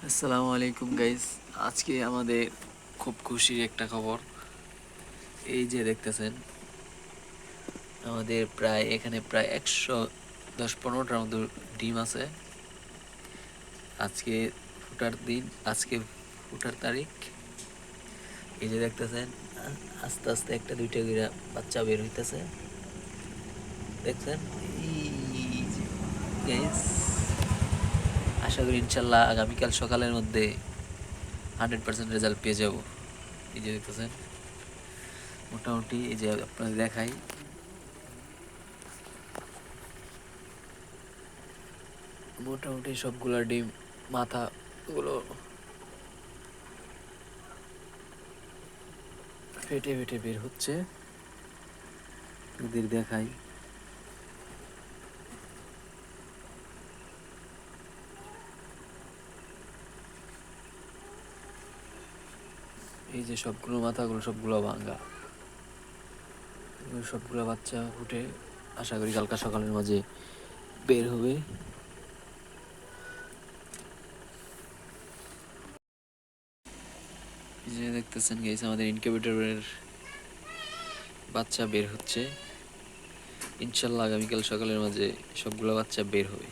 আসসালামু আলাইকুম গাইস। আজকে আমাদের খুব খুশির একটা খবর। এই যে দেখতেছেন, আমাদের এখানে প্রায় 110-15টার মতো ডিম আছে। আজকে ফুটার দিন, আজকে ফুটার তারিখ। এই যে দেখতেছেন, আস্তে আস্তে একটা দুইটা করে বাচ্চা বের হইতেছে, দেখছেন? এই যে গাইস, আশা করি ইনশাল্লাহ আগামীকাল সকালের মধ্যে 100% রেজাল্ট পেয়ে যাব। এই যে দেখতেছেন, মোটামুটি এই যে আপনাদের দেখাই, মোটামুটি সবগুলা ডিম মাথাগুলো ফেটে ফেটে বের হচ্ছে, এদের দেখাই। এই যে সবগুলো মাথাগুলো সবগুলো ভাঙ্গা, সবগুলো বাচ্চা ফুটে আশা করি কালকা সকালের মাঝে বের হবে। এই যে দেখতেছেন গাইস, আমাদের ইনকিউবেটরের বাচ্চা বের হচ্ছে। ইনশাল্লাহ আগামীকাল সকালের মাঝে সবগুলো বাচ্চা বের হবে।